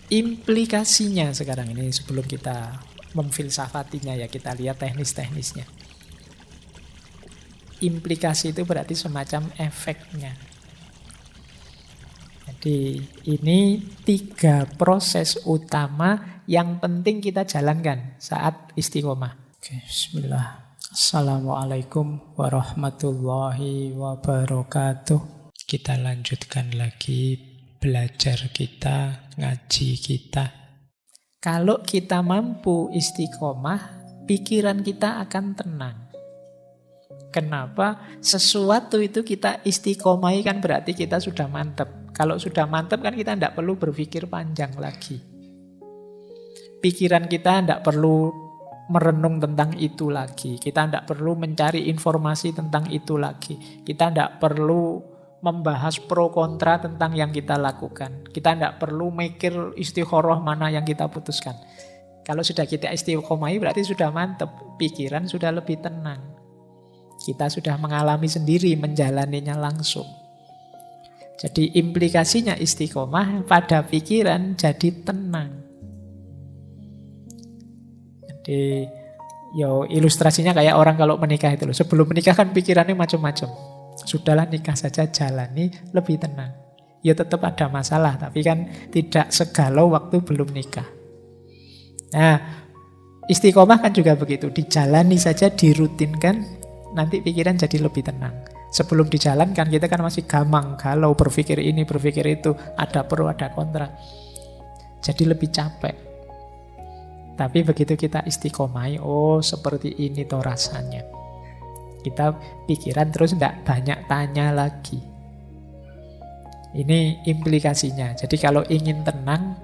Implikasinya sekarang ini sebelum kita memfilsafatinya ya, kita lihat teknis-teknisnya. Implikasi itu berarti semacam efeknya. Jadi ini 3 proses utama yang penting kita jalankan saat istiqomah. Oke, bismillah. Assalamualaikum warahmatullahi wabarakatuh. Kita lanjutkan lagi belajar kita, ngaji kita. Kalau kita mampu istiqomah, pikiran kita akan tenang. Kenapa? Sesuatu itu kita istiqomahi kan berarti kita sudah mantap. Kalau sudah mantap kan kita tidak perlu berpikir panjang lagi. Pikiran kita tidak perlu merenung tentang itu lagi. Kita tidak perlu mencari informasi tentang itu lagi. Kita tidak perlu membahas pro kontra tentang yang kita lakukan. Kita tidak perlu mikir istikharah mana yang kita putuskan. Kalau sudah kita istiqomahi berarti sudah mantap. Pikiran sudah lebih tenang. Kita sudah mengalami sendiri, menjalaninya langsung. Jadi implikasinya istiqomah pada pikiran jadi tenang. Jadi ilustrasinya kayak orang kalau menikah itu loh. Sebelum menikah kan pikirannya macam-macam. Sudahlah nikah saja, jalani lebih tenang. Ya tetap ada masalah, tapi kan tidak segalau waktu belum nikah. Nah, istiqomah kan juga begitu. Dijalani saja, dirutinkan, nanti pikiran jadi lebih tenang. Sebelum dijalankan kita kan masih gamang, galau, berpikir ini, berpikir itu, ada pro, ada kontra. Jadi lebih capek. Tapi begitu kita istiqomah, oh seperti ini toh rasanya. Kita pikiran terus tidak banyak tanya lagi. Ini implikasinya. Jadi kalau ingin tenang,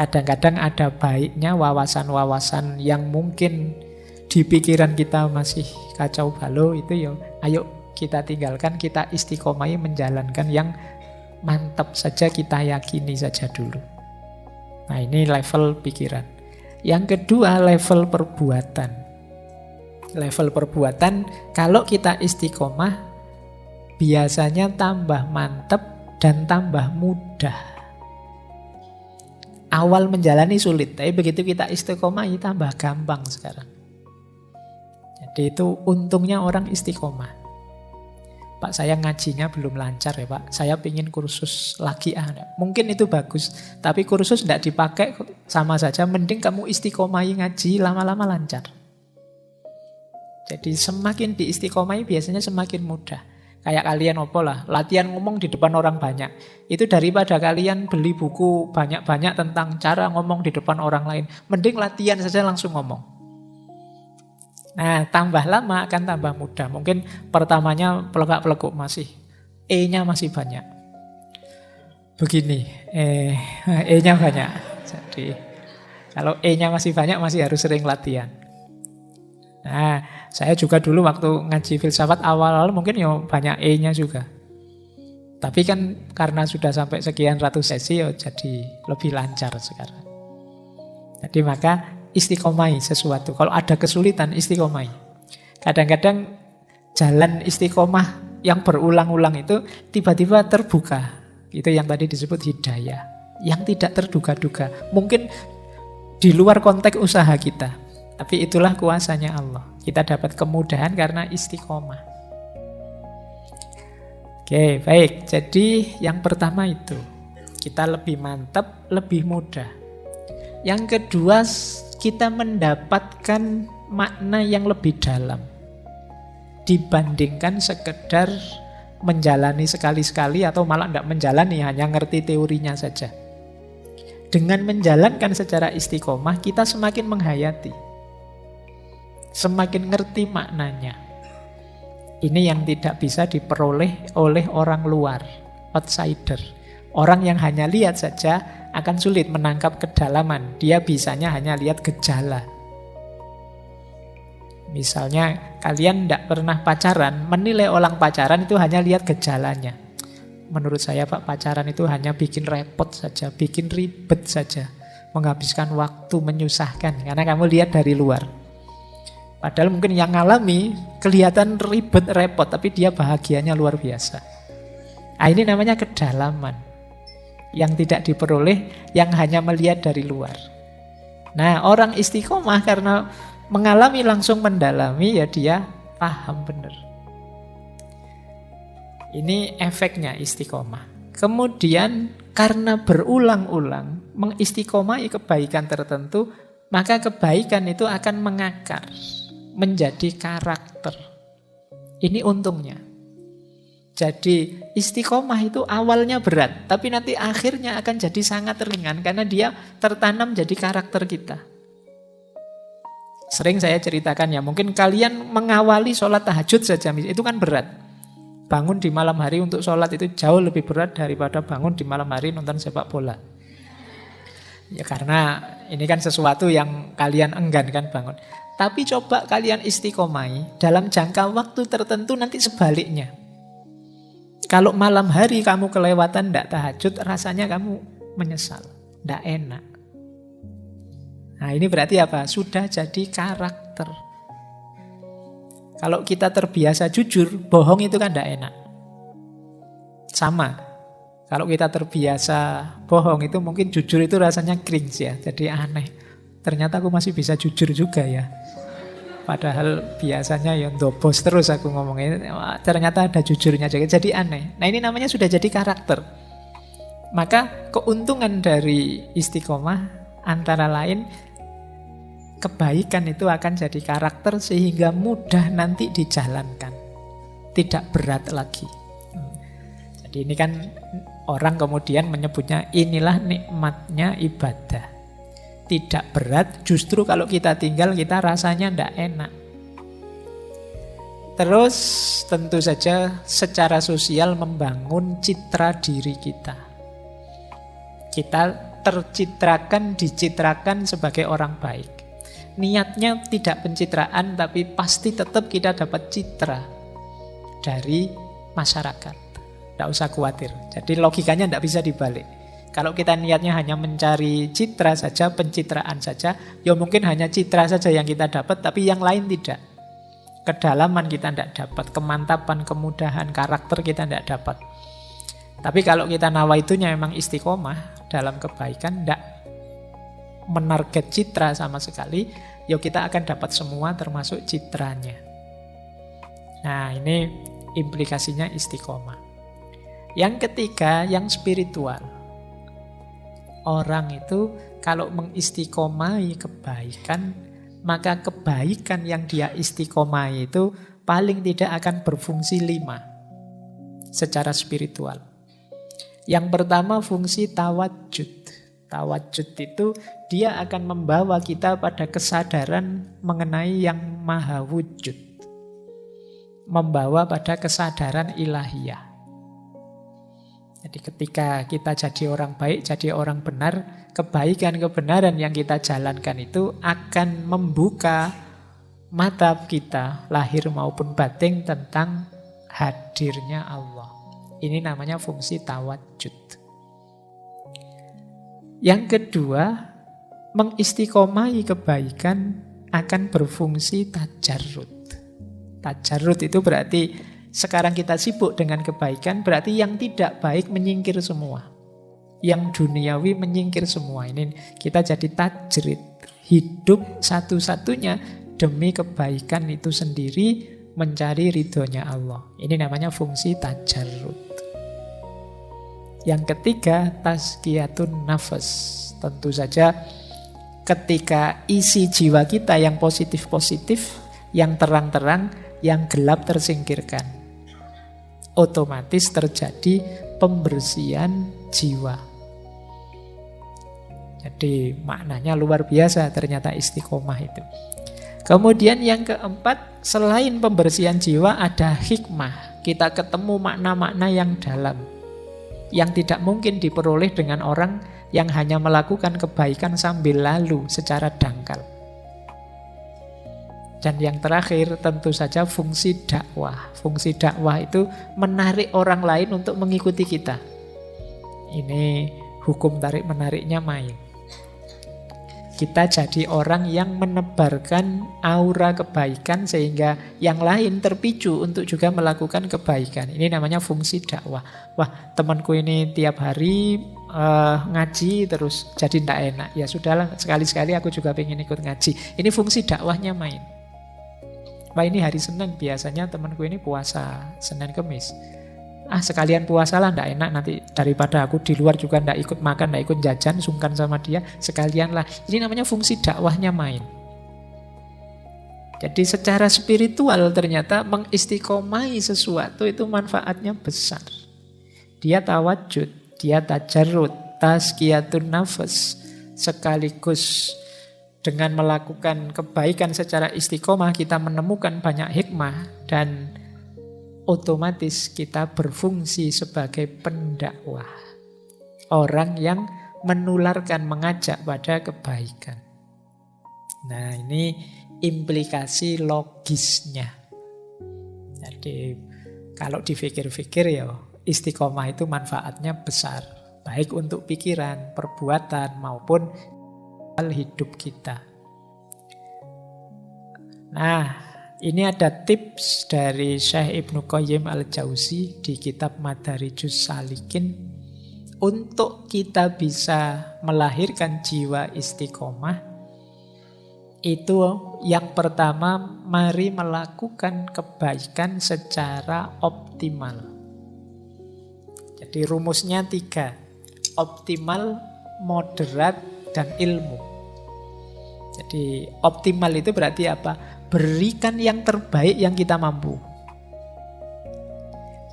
kadang-kadang ada baiknya wawasan-wawasan yang mungkin di pikiran kita masih kacau balau itu ayo kita tinggalkan, kita istiqomahi menjalankan yang mantap saja, kita yakini saja dulu. Nah ini level pikiran. Yang kedua level perbuatan. Level perbuatan kalau kita istiqomah biasanya tambah mantap dan tambah mudah. Awal menjalani sulit, tapi begitu kita istiqomah tambah gampang sekarang. Jadi itu untungnya orang istiqomah. Pak saya ngajinya belum lancar ya Pak, saya ingin kursus lagi. Mungkin itu bagus, tapi kursus tidak dipakai sama saja, mending kamu istiqomahi ngaji, lama-lama lancar. Jadi semakin diistiqomahi biasanya semakin mudah. Kayak kalian latihan ngomong di depan orang banyak. Itu daripada kalian beli buku banyak-banyak tentang cara ngomong di depan orang lain, mending latihan saja langsung ngomong. Nah, tambah lama akan tambah mudah. Mungkin pertamanya pelegak-peleguk masih, E-nya masih banyak. Begini, E-nya banyak. Jadi, kalau E-nya masih banyak, masih harus sering latihan. Nah, saya juga dulu waktu ngaji filsafat awal-awal mungkin banyak E-nya juga. Tapi kan karena sudah sampai sekian ratus sesi, jadi lebih lancar sekarang. Jadi maka istiqomahi sesuatu. Kalau ada kesulitan, istiqomahi. Kadang-kadang jalan istiqomah yang berulang-ulang itu tiba-tiba terbuka. Itu yang tadi disebut hidayah. Yang tidak terduga-duga. Mungkin di luar konteks usaha kita. Tapi itulah kuasanya Allah. Kita dapat kemudahan karena istiqomah. Oke, baik. Jadi yang pertama itu. Kita lebih mantap, lebih mudah. Yang kedua, kita mendapatkan makna yang lebih dalam dibandingkan sekedar menjalani sekali-sekali atau malah tidak menjalani, hanya ngerti teorinya saja. Dengan menjalankan secara istiqomah, kita semakin menghayati, semakin ngerti maknanya. Ini yang tidak bisa diperoleh oleh orang luar, outsider. Orang yang hanya lihat saja akan sulit menangkap kedalaman. Dia bisanya hanya lihat gejala. Misalnya kalian tidak pernah pacaran, menilai orang pacaran itu hanya lihat gejalanya. Menurut saya Pak, pacaran itu hanya bikin repot saja, bikin ribet saja, menghabiskan waktu, menyusahkan, karena kamu lihat dari luar. Padahal mungkin yang ngalami kelihatan ribet, repot, tapi dia bahagianya luar biasa. Ini namanya kedalaman. yang tidak diperoleh, yang hanya melihat dari luar. Nah, orang istiqomah karena mengalami langsung mendalami, ya dia paham benar. Ini efeknya istiqomah. Kemudian karena berulang-ulang mengistiqomahi kebaikan tertentu, maka kebaikan itu akan mengakar menjadi karakter. Ini untungnya. Jadi istiqomah itu awalnya berat, tapi nanti akhirnya akan jadi sangat ringan karena dia tertanam jadi karakter kita. Sering saya ceritakan ya, mungkin kalian mengawali sholat tahajud saja, itu kan berat. Bangun di malam hari untuk sholat itu jauh lebih berat daripada bangun di malam hari nonton sepak bola. Ya karena ini kan sesuatu yang kalian enggan kan bangun. Tapi coba kalian istiqomahi dalam jangka waktu tertentu nanti sebaliknya. Kalau malam hari kamu kelewatan tidak tahajud, rasanya kamu menyesal, tidak enak. Nah ini berarti apa? Sudah jadi karakter. Kalau kita terbiasa jujur, bohong itu kan tidak enak. Sama. Kalau kita terbiasa bohong itu mungkin jujur itu rasanya cringe ya. Jadi aneh. Ternyata aku masih bisa jujur juga ya. Padahal biasanya ya ndobos terus aku ngomongnya. Ternyata ada jujurnya juga. Jadi aneh. Nah ini namanya sudah jadi karakter. Maka keuntungan dari istiqomah antara lain kebaikan itu akan jadi karakter sehingga mudah nanti dijalankan. Tidak berat lagi. Jadi ini kan orang kemudian menyebutnya inilah nikmatnya ibadah. Tidak berat, justru kalau kita tinggal kita rasanya tidak enak. Terus tentu saja secara sosial membangun citra diri kita. Kita tercitrakan, dicitrakan sebagai orang baik. Niatnya tidak pencitraan, tapi pasti tetap kita dapat citra dari masyarakat. Tidak usah khawatir. Jadi logikanya tidak bisa dibalik. Kalau kita niatnya hanya mencari citra saja, pencitraan saja, ya mungkin hanya citra saja yang kita dapat, tapi yang lain tidak. Kedalaman kita tidak dapat, kemantapan, kemudahan, karakter kita tidak dapat. Tapi kalau kita nawaitunya memang istiqomah dalam kebaikan, tidak menarget citra sama sekali, ya kita akan dapat semua termasuk citranya. Nah ini implikasinya istiqomah. Yang ketiga, yang spiritual. Orang itu kalau mengistiqomahi kebaikan, maka kebaikan yang dia istiqomahi itu paling tidak akan berfungsi 5 secara spiritual. Yang pertama fungsi tawajud. Tawajud itu dia akan membawa kita pada kesadaran mengenai yang maha wujud. Membawa pada kesadaran ilahiyah. Jadi ketika kita jadi orang baik, jadi orang benar, kebaikan-kebenaran yang kita jalankan itu akan membuka mata kita, lahir maupun batin, tentang hadirnya Allah. Ini namanya fungsi tawajud. Yang kedua, mengistiqomahi kebaikan akan berfungsi tajarrud. Tajarrud itu berarti sekarang kita sibuk dengan kebaikan, berarti yang tidak baik menyingkir semua. Yang duniawi menyingkir semua. Ini kita jadi tajrid. Hidup satu-satunya demi kebaikan itu sendiri, mencari ridhonya Allah. Ini namanya fungsi tajarrud. Yang ketiga, tazkiyatun nafas. Tentu saja ketika isi jiwa kita yang positif-positif, yang terang-terang, yang gelap tersingkirkan, otomatis terjadi pembersihan jiwa. Jadi maknanya luar biasa ternyata istiqomah itu. Kemudian yang keempat, selain pembersihan jiwa ada hikmah. Kita ketemu makna-makna yang dalam, yang tidak mungkin diperoleh dengan orang yang hanya melakukan kebaikan sambil lalu secara dangkal. Dan yang terakhir tentu saja fungsi dakwah. Fungsi dakwah itu menarik orang lain untuk mengikuti kita. Ini hukum tarik-menariknya main. Kita jadi orang yang menebarkan aura kebaikan sehingga yang lain terpicu untuk juga melakukan kebaikan. Ini namanya fungsi dakwah. Wah, temanku ini tiap hari ngaji terus jadi ndak enak. Ya sudahlah, sekali-sekali aku juga pengen ikut ngaji. Ini fungsi dakwahnya main. Wah, ini hari Senin, biasanya temanku ini puasa Senin Kemis. Sekalian puasalah, ndak enak nanti daripada aku di luar juga ndak ikut makan, ndak ikut jajan, sungkan sama dia, sekalian lah. Ini namanya fungsi dakwahnya main. Jadi secara spiritual ternyata mengistiqomahi sesuatu itu manfaatnya besar. Dia tawajud, dia tajarrud, tazkiyatun nafas, sekaligus dengan melakukan kebaikan secara istiqomah kita menemukan banyak hikmah dan otomatis kita berfungsi sebagai pendakwah. Orang yang menularkan, mengajak pada kebaikan. Nah, ini implikasi logisnya. Jadi kalau dipikir-pikir ya istiqomah itu manfaatnya besar. Baik untuk pikiran, perbuatan maupun hidup kita. Nah, ini ada tips dari Syekh Ibnu Qayyim al-Jauzi di kitab Madarijus Salikin untuk kita bisa melahirkan jiwa istiqomah. Itu yang pertama, mari melakukan kebaikan secara optimal. Jadi rumusnya 3, optimal, moderat, dan ilmu. Jadi optimal itu berarti apa? Berikan yang terbaik yang kita mampu.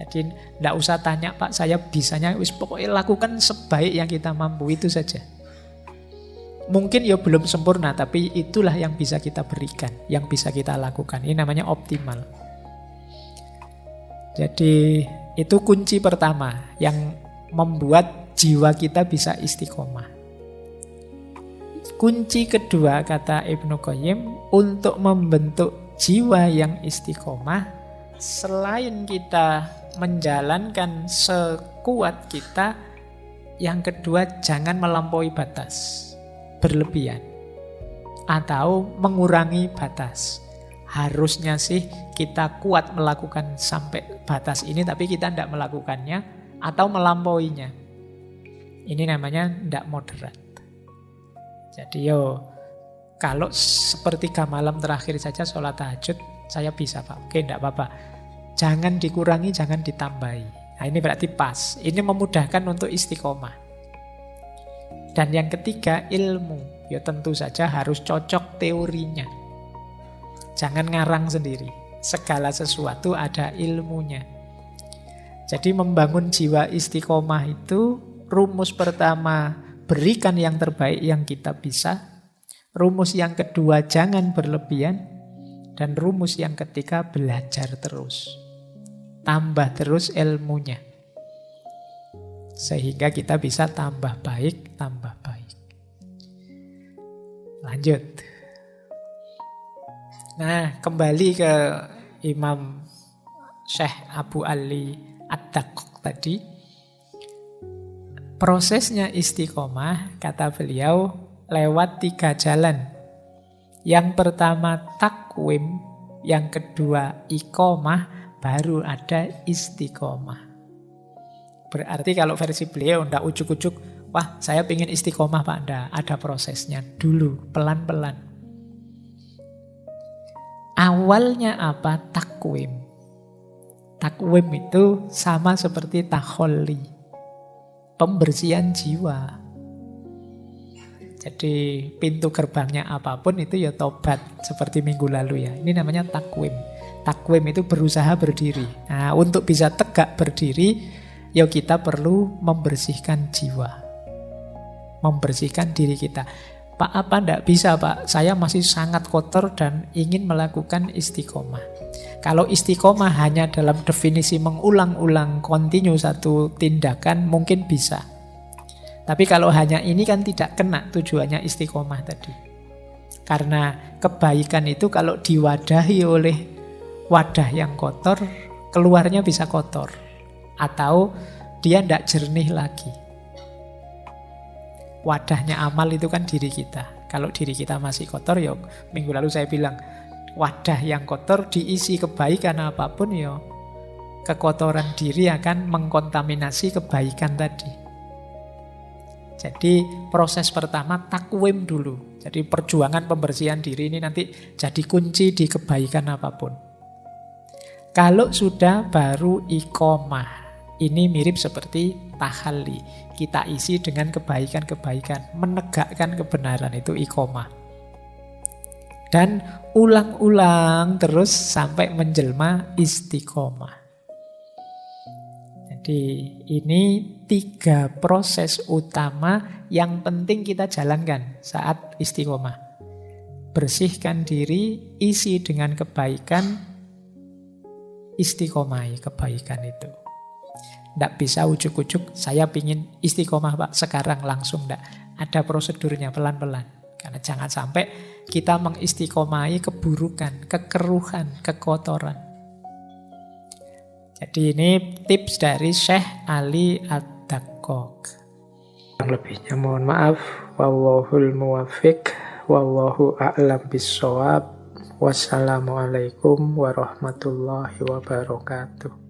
Jadi tidak usah tanya, Pak, saya bisanya, pokoknya lakukan sebaik yang kita mampu, itu saja. Mungkin ya belum sempurna, tapi itulah yang bisa kita berikan, yang bisa kita lakukan. Ini namanya optimal. Jadi itu kunci pertama yang membuat jiwa kita bisa istiqomah. Kunci kedua, kata Ibnu Qayyim, untuk membentuk jiwa yang istiqomah, selain kita menjalankan sekuat kita, yang kedua jangan melampaui batas, berlebihan, atau mengurangi batas. Harusnya sih kita kuat melakukan sampai batas ini, tapi kita tidak melakukannya atau melampauinya. Ini namanya tidak moderat. Jadi kalau sepertiga malam terakhir saja sholat tahajud, saya bisa, Pak. Oke, tidak apa-apa. Jangan dikurangi, jangan ditambahi. Nah, ini berarti pas. Ini memudahkan untuk istiqomah. Dan yang ketiga, ilmu. Ya tentu saja harus cocok teorinya. Jangan ngarang sendiri. Segala sesuatu ada ilmunya. Jadi membangun jiwa istiqomah itu, rumus pertama, berikan yang terbaik yang kita bisa. Rumus yang kedua, jangan berlebihan. Dan rumus yang ketiga, belajar terus. Tambah terus ilmunya. Sehingga kita bisa tambah baik, tambah baik. Lanjut. Nah, kembali ke Imam Syekh Abu Ali Ad-Daqqaq tadi. Prosesnya istiqomah, kata beliau, lewat 3 jalan. Yang pertama takwim, yang kedua iqomah, baru ada istiqomah. Berarti kalau versi beliau ndak ujuk-ujuk, wah saya pengen istiqomah Pak, ndak, ada prosesnya dulu, pelan-pelan. Awalnya apa? Takwim. Takwim itu sama seperti takholli, pembersihan jiwa. Jadi pintu gerbangnya apapun itu ya tobat, seperti minggu lalu ya. Ini namanya takwim. Takwim itu berusaha berdiri. Nah, untuk bisa tegak berdiri, ya kita perlu membersihkan jiwa. Membersihkan diri kita. Pak, apa enggak bisa, Pak? Saya masih sangat kotor dan ingin melakukan istiqomah. Kalau istiqomah hanya dalam definisi mengulang-ulang kontinu satu tindakan, mungkin bisa. Tapi kalau hanya ini kan tidak kena tujuannya istiqomah tadi. Karena kebaikan itu kalau diwadahi oleh wadah yang kotor, keluarnya bisa kotor. Atau dia tidak jernih lagi. Wadahnya amal itu kan diri kita. Kalau diri kita masih kotor, ya minggu lalu saya bilang, wadah yang kotor diisi kebaikan apapun, ya kekotoran diri akan mengkontaminasi kebaikan tadi. Jadi proses pertama takwim dulu. Jadi perjuangan pembersihan diri ini nanti jadi kunci di kebaikan apapun. Kalau sudah baru iqomah. Ini mirip seperti tahalli. Kita isi dengan kebaikan-kebaikan. Menegakkan kebenaran itu iqomah. Dan ulang-ulang terus sampai menjelma istiqomah. Jadi ini 3 proses utama yang penting kita jalankan saat istiqomah. Bersihkan diri, isi dengan kebaikan, istiqomahi kebaikan itu. Tidak bisa ujuk-ujuk, saya pingin istiqomah Pak, sekarang langsung tidak. Ada prosedurnya pelan-pelan. Karena jangan sampai kita mengistiqomahi keburukan, kekeruhan, kekotoran. Jadi ini tips dari Syekh Ali Ad-Daqqaq. Yang lebihnya mohon maaf. Wallahul muwaffiq. Wallahu a'lam bissawab. Wassalamualaikum warahmatullahi wabarakatuh.